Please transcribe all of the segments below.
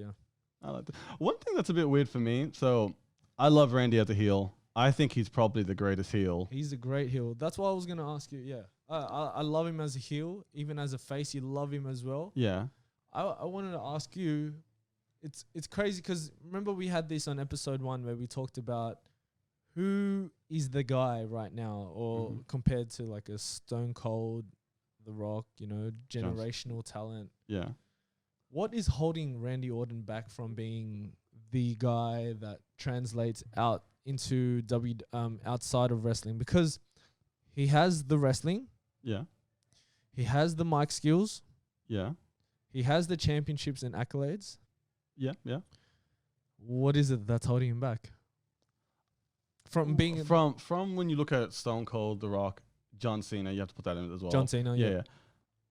yeah. I like that. One thing that's a bit weird for me. So I love Randy as a heel. I think he's probably the greatest heel. He's a great heel. That's what I was gonna ask you. Yeah, I love him as a heel, even as a face. You love him as well. Yeah. I wanted to ask you. It's crazy because remember we had this on episode 1 where we talked about who is the guy right now, or compared to like a Stone Cold, The Rock, you know, generational talent. Yeah. What is holding Randy Orton back from being the guy that translates out into outside of wrestling? Because he has the wrestling, Yeah. he has the mic skills, Yeah. he has the championships and accolades. Yeah. Yeah. What is it that's holding him back from being from when you look at Stone Cold, The Rock, John Cena? You have to put that in as well. John Cena? Yeah.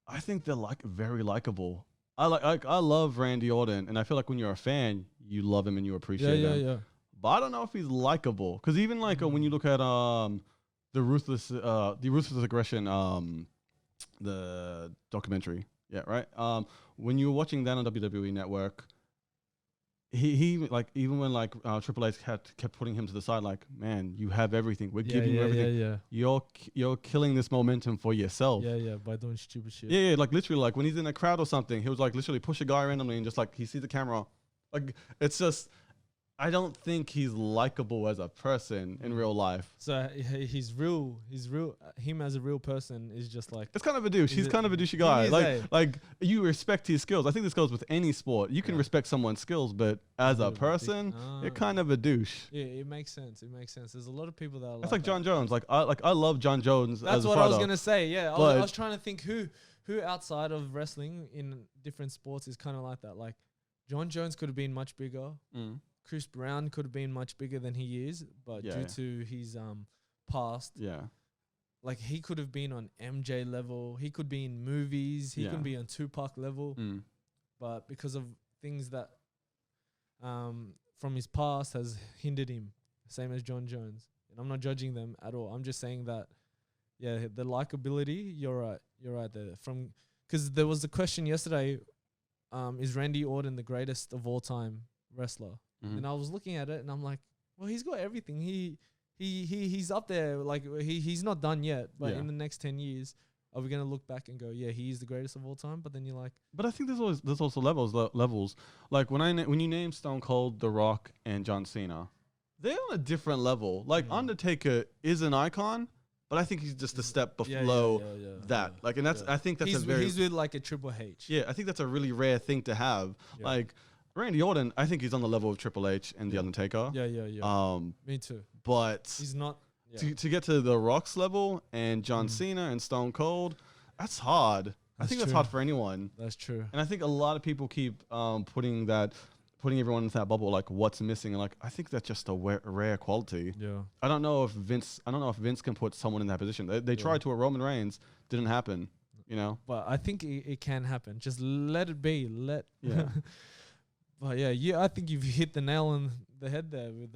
I think they're like very likable. I love Randy Orton, and I feel like when you're a fan, you love him and you appreciate him. Yeah. But I don't know if he's likable, because even like when you look at the ruthless aggression the documentary, yeah, right. When you were watching that on WWE Network, he like, even when like Triple H kept putting him to the side, like, man, you have everything. We're giving you everything. You're killing this momentum for yourself. Yeah, by doing stupid shit. Yeah, like literally, like when he's in a crowd or something, he was like literally push a guy randomly and just like he sees the camera. Like, it's just, I don't think he's likable as a person in real life. So he's real. Him as a real person is just like, It's kind of a douche. He's kind of a douchey guy. Like you respect his skills. I think this goes with any sport. You can respect someone's skills, but as a person, you're kind of a douche. Yeah, it makes sense. There's a lot of people that are It's like John Jones. I love John Jones. That's as a what fighter. I was gonna say. Yeah, I was trying to think who outside of wrestling in different sports is kind of like that. Like John Jones could have been much bigger. Chris Brown could have been much bigger than he is, but due to his past, like he could have been on MJ level. He could be in movies. He could be on Tupac level, but because of things that from his past has hindered him, same as John Jones. And I'm not judging them at all. I'm just saying that, the likability. You're right there. Because there was a question yesterday, is Randy Orton the greatest of all time wrestler? And I was looking at it and I'm like, well, he's got everything. He's up there. Like he's not done yet, but in the next 10 years, are we gonna look back and go, yeah, he's the greatest of all time? But then you're like, but I think there's also levels. Like when you name Stone Cold, The Rock, and John Cena, they're on a different level. Like Undertaker is an icon, but I think he's just a step below that. Like, and that's I think that's he's with like a Triple H. Yeah, I think that's a really rare thing to have. Yeah. Like Randy Orton, I think he's on the level of Triple H and The Undertaker. Yeah. Me too. But he's not. To get to The Rock's level and John Cena and Stone Cold, that's hard. I think that's hard for anyone. That's true. And I think a lot of people keep putting everyone into that bubble, like what's missing, and like I think that's just a rare quality. Yeah. I don't know if Vince can put someone in that position. They tried to a Roman Reigns, didn't happen. You know. But I think it can happen. Just let it be. Yeah. But I think you've hit the nail on the head there with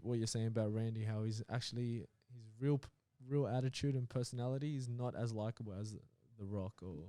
what you're saying about Randy, how he's actually his real attitude and personality is not as likable as The Rock or